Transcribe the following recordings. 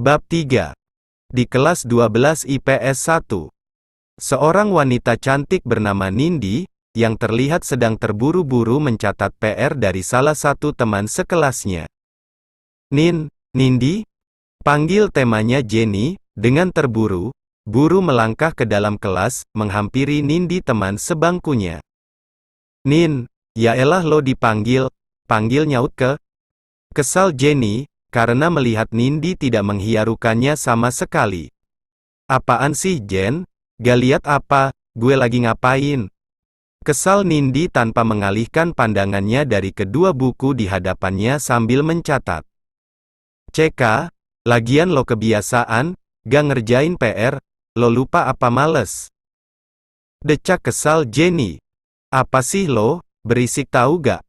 Bab 3. Di kelas 12 IPS 1. Seorang wanita cantik bernama Nindi, yang terlihat sedang terburu-buru mencatat PR dari salah satu teman sekelasnya. Nindi? Panggil temanya Jenny, dengan terburu-buru melangkah ke dalam kelas, menghampiri Nindi teman sebangkunya. Ya elah lo dipanggil, nyaut kesal Jenny, karena melihat Nindi tidak menghiarukannya sama sekali. Apaan sih Jen? Gak liat apa, gue lagi ngapain? Kesal Nindi tanpa mengalihkan pandangannya dari kedua buku di hadapannya sambil mencatat. CK, lagian lo kebiasaan, gak ngerjain PR, lo lupa apa males? Decak kesal Jenny. Apa sih lo, berisik tahu gak?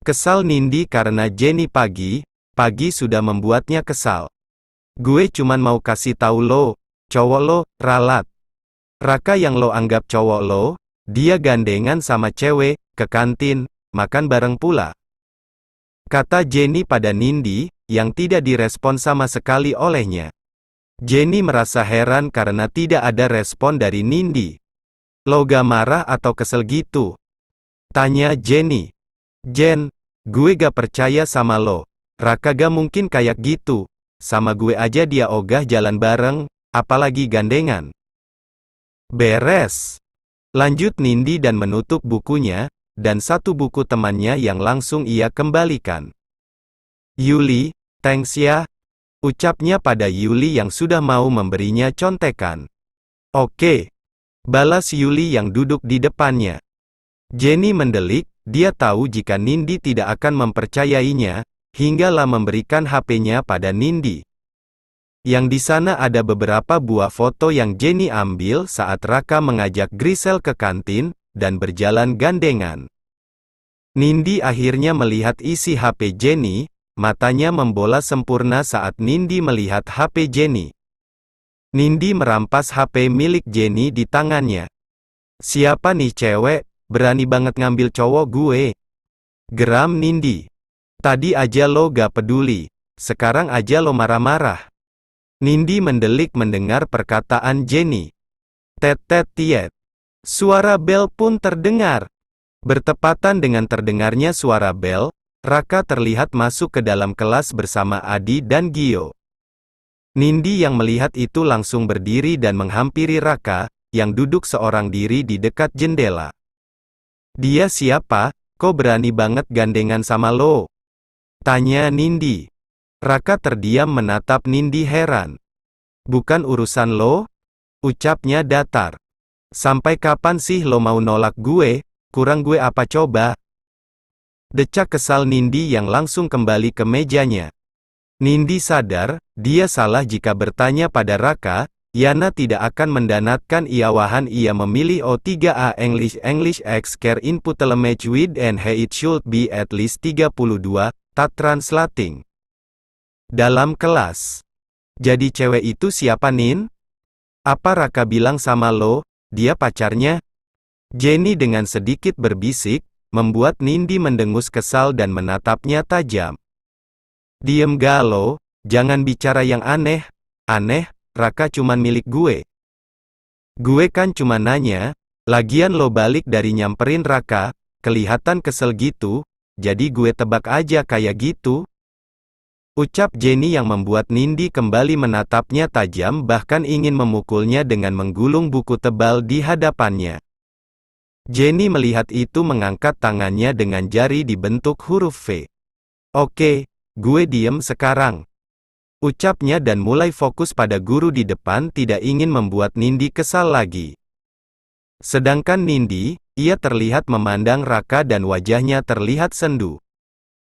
Kesal Nindi karena Jenny pagi sudah membuatnya kesal. Gue cuman mau kasih tahu lo, cowok lo, ralat. Raka yang lo anggap cowok lo, dia gandengan sama cewek, ke kantin, makan bareng pula. Kata Jenny pada Nindi, yang tidak direspon sama sekali olehnya. Jenny merasa heran karena tidak ada respon dari Nindi. Lo gak marah atau kesel gitu? Tanya Jenny. Jen, gue gak percaya sama lo. Raka gak mungkin kayak gitu. Sama gue aja dia ogah jalan bareng, apalagi gandengan. Beres. Lanjut Nindi dan menutup bukunya, dan satu buku temannya yang langsung ia kembalikan. Yuli, thanks ya. Ucapnya pada Yuli yang sudah mau memberinya contekan. Oke. Balas Yuli yang duduk di depannya. Jenny mendelik, dia tahu jika Nindi tidak akan mempercayainya, hinggalah memberikan HP-nya pada Nindi. Yang di sana ada beberapa buah foto yang Jenny ambil saat Raka mengajak Grisel ke kantin, dan berjalan gandengan. Nindi akhirnya melihat isi HP Jenny, matanya membola sempurna saat Nindi melihat HP Jenny. Nindi merampas HP milik Jenny di tangannya. Siapa nih cewek, berani banget ngambil cowok gue? Geram Nindi. Tadi aja lo gak peduli, sekarang aja lo marah-marah. Nindi mendelik mendengar perkataan Jenny. Tet-tet-tiet. Suara bel pun terdengar. Bertepatan dengan terdengarnya suara bel, Raka terlihat masuk ke dalam kelas bersama Adi dan Gio. Nindi yang melihat itu langsung berdiri dan menghampiri Raka, yang duduk seorang diri di dekat jendela. Dia siapa, kok berani banget gandengan sama lo? Tanya Nindi. Raka terdiam menatap Nindi heran. Bukan urusan lo? Ucapnya datar. Sampai kapan sih lo mau nolak gue, kurang gue apa coba? Decak kesal Nindi yang langsung kembali ke mejanya. Nindi sadar, dia salah jika bertanya pada Raka, Yana tidak akan mendanatkan iawahan ia memilih O3A English X Care Input Language with and it should be at least 32, tak translating. Dalam kelas. Jadi cewek itu siapa Nin? Apa Raka bilang sama lo, dia pacarnya? Jenny dengan sedikit berbisik, membuat Nindi mendengus kesal dan menatapnya tajam. Diem gak lo, jangan bicara yang aneh, Raka cuman milik gue. Gue kan cuma nanya, lagian lo balik dari nyamperin Raka, kelihatan kesel gitu, jadi gue tebak aja kayak gitu. Ucap Jenny yang membuat Nindi kembali menatapnya tajam bahkan ingin memukulnya dengan menggulung buku tebal di hadapannya. Jenny melihat itu mengangkat tangannya dengan jari dibentuk huruf V. Oke, gue diem sekarang. Ucapnya dan mulai fokus pada guru di depan tidak ingin membuat Nindi kesal lagi. Sedangkan Nindi, ia terlihat memandang Raka dan wajahnya terlihat sendu.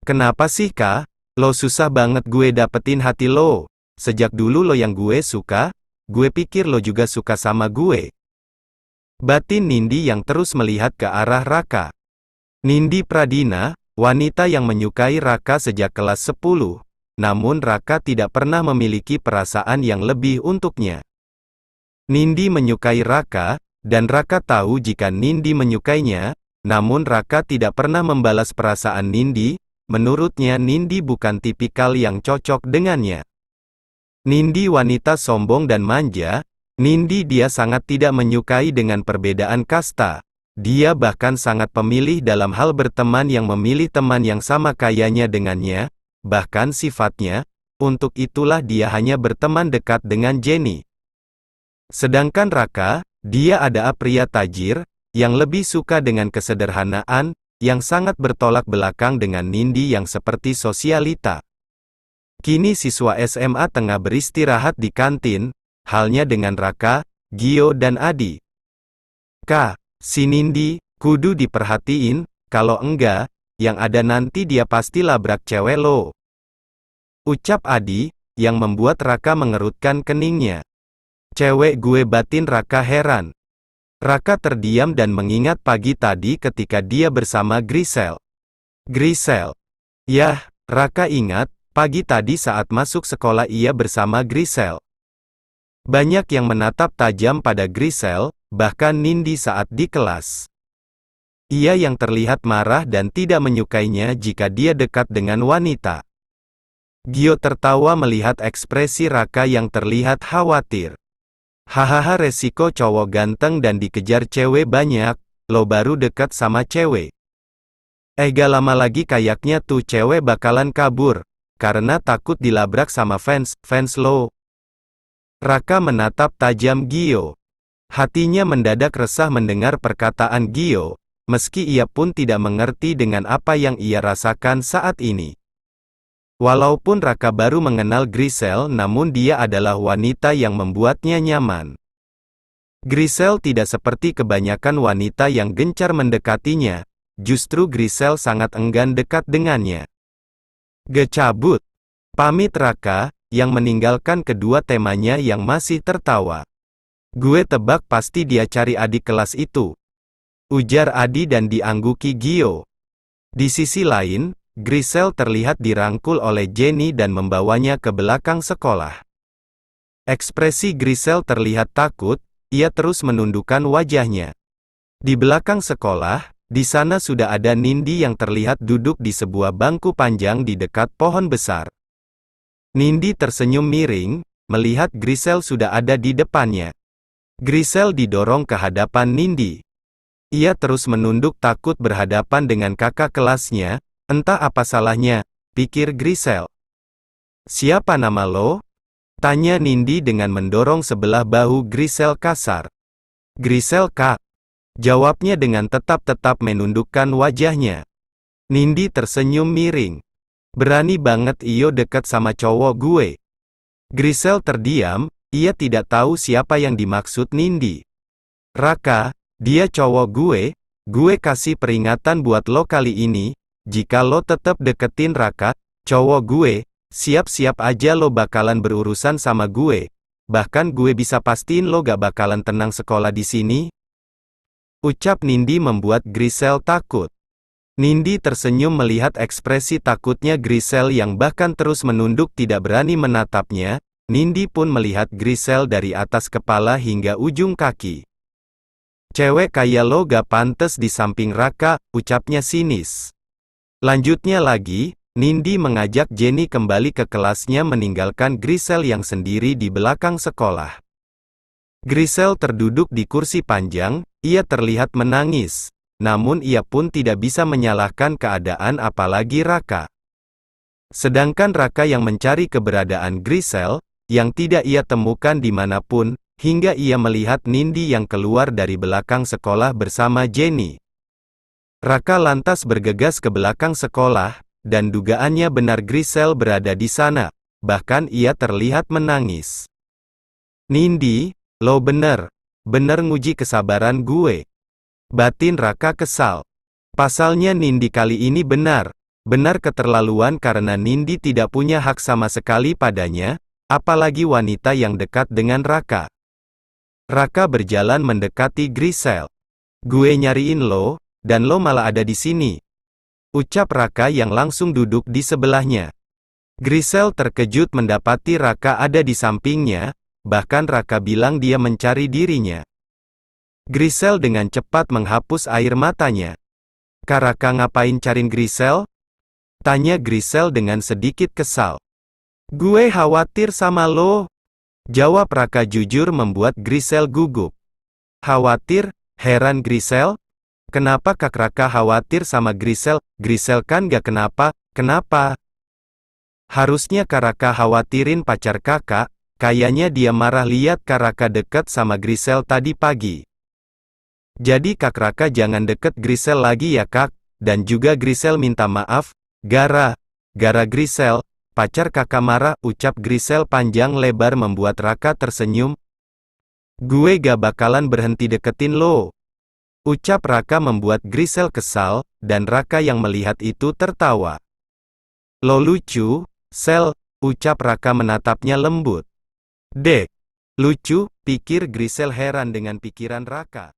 Kenapa sih Kak? Lo susah banget gue dapetin hati lo. Sejak dulu lo yang gue suka, gue pikir lo juga suka sama gue. Batin Nindi yang terus melihat ke arah Raka. Nindi Pradina, wanita yang menyukai Raka sejak kelas 10. Namun Raka tidak pernah memiliki perasaan yang lebih untuknya. Nindi menyukai Raka, dan Raka tahu jika Nindi menyukainya, namun Raka tidak pernah membalas perasaan Nindi. Menurutnya Nindi bukan tipikal yang cocok dengannya. Nindi wanita sombong dan manja. Nindi dia sangat tidak menyukai dengan perbedaan kasta. Dia bahkan sangat pemilih dalam hal berteman yang memilih teman yang sama kayanya dengannya, bahkan sifatnya. Untuk itulah dia hanya berteman dekat dengan Jenny. Sedangkan Raka, dia adalah pria tajir, yang lebih suka dengan kesederhanaan, yang sangat bertolak belakang dengan Nindi yang seperti sosialita. Kini siswa SMA tengah beristirahat di kantin, halnya dengan Raka, Gio dan Adi. Kak, si Nindi, kudu diperhatiin, kalau enggak, yang ada nanti dia pasti labrak cewek lo. Ucap Adi, yang membuat Raka mengerutkan keningnya. Cewek gue, batin Raka heran. Raka terdiam dan mengingat pagi tadi ketika dia bersama Grisel. Grisel. Yah, Raka ingat, pagi tadi saat masuk sekolah ia bersama Grisel. Banyak yang menatap tajam pada Grisel, bahkan Nindi saat di kelas. Ia yang terlihat marah dan tidak menyukainya jika dia dekat dengan wanita. Gio tertawa melihat ekspresi Raka yang terlihat khawatir. Hahaha, resiko cowok ganteng dan dikejar cewek banyak, lo baru dekat sama cewek. Gak lama lagi kayaknya tuh cewek bakalan kabur. Karena takut dilabrak sama fans lo. Raka menatap tajam Gio. Hatinya mendadak resah mendengar perkataan Gio, meski ia pun tidak mengerti dengan apa yang ia rasakan saat ini. Walaupun Raka baru mengenal Grisel, namun dia adalah wanita yang membuatnya nyaman. Grisel tidak seperti kebanyakan wanita yang gencar mendekatinya, justru Grisel sangat enggan dekat dengannya. Gecabut. Pamit Raka, yang meninggalkan kedua temannya yang masih tertawa. Gue tebak pasti dia cari adik kelas itu. Ujar Adi dan diangguki Gio. Di sisi lain, Grisel terlihat dirangkul oleh Jenny dan membawanya ke belakang sekolah. Ekspresi Grisel terlihat takut, ia terus menundukkan wajahnya. Di belakang sekolah, di sana sudah ada Nindi yang terlihat duduk di sebuah bangku panjang di dekat pohon besar. Nindi tersenyum miring, melihat Grisel sudah ada di depannya. Grisel didorong ke hadapan Nindi. Ia terus menunduk takut berhadapan dengan kakak kelasnya, entah apa salahnya, pikir Grisel. Siapa nama lo? Tanya Nindi dengan mendorong sebelah bahu Grisel kasar. Grisel kak. Jawabnya dengan tetap menundukkan wajahnya. Nindi tersenyum miring. Berani banget iyo dekat sama cowok gue. Grisel terdiam, ia tidak tahu siapa yang dimaksud Nindi. Raka, dia cowok gue kasih peringatan buat lo kali ini, jika lo tetap deketin Raka, cowok gue, siap-siap aja lo bakalan berurusan sama gue. Bahkan gue bisa pastiin lo gak bakalan tenang sekolah di sini. Ucap Nindi membuat Grisel takut. Nindi tersenyum melihat ekspresi takutnya Grisel yang bahkan terus menunduk tidak berani menatapnya. Nindi pun melihat Grisel dari atas kepala hingga ujung kaki. Cewek kayak lo gak pantes di samping Raka, ucapnya sinis. Lanjutnya lagi, Nindi mengajak Jenny kembali ke kelasnya meninggalkan Grisel yang sendiri di belakang sekolah. Grisel terduduk di kursi panjang, ia terlihat menangis. Namun ia pun tidak bisa menyalahkan keadaan apalagi Raka. Sedangkan Raka yang mencari keberadaan Grisel, yang tidak ia temukan dimanapun, hingga ia melihat Nindi yang keluar dari belakang sekolah bersama Jenny. Raka lantas bergegas ke belakang sekolah, dan dugaannya benar Grisel berada di sana, bahkan ia terlihat menangis. Nindi, lo bener nguji kesabaran gue. Batin Raka kesal. Pasalnya Nindi kali ini benar keterlaluan karena Nindi tidak punya hak sama sekali padanya, apalagi wanita yang dekat dengan Raka. Raka berjalan mendekati Grisel. Gue nyariin lo, dan lo malah ada di sini. Ucap Raka yang langsung duduk di sebelahnya. Grisel terkejut mendapati Raka ada di sampingnya, bahkan Raka bilang dia mencari dirinya. Grisel dengan cepat menghapus air matanya. Kak Raka ngapain cariin Grisel? Tanya Grisel dengan sedikit kesal. Gue khawatir sama lo. Jawab Raka jujur membuat Grisel gugup. Khawatir? Heran Grisel. Kenapa Kak Raka khawatir sama Grisel? Grisel kan gak kenapa, kenapa? Harusnya Kak Raka khawatirin pacar kakak, kayaknya dia marah liat Kak Raka deket sama Grisel tadi pagi. Jadi Kak Raka jangan deket Grisel lagi ya Kak, dan juga Grisel minta maaf, gara Grisel, pacar kakak marah, ucap Grisel panjang lebar membuat Raka tersenyum. Gue gak bakalan berhenti deketin lo. Ucap Raka membuat Grisel kesal, dan Raka yang melihat itu tertawa. Lo lucu, Sel, ucap Raka menatapnya lembut. Dek, lucu, pikir Grisel heran dengan pikiran Raka.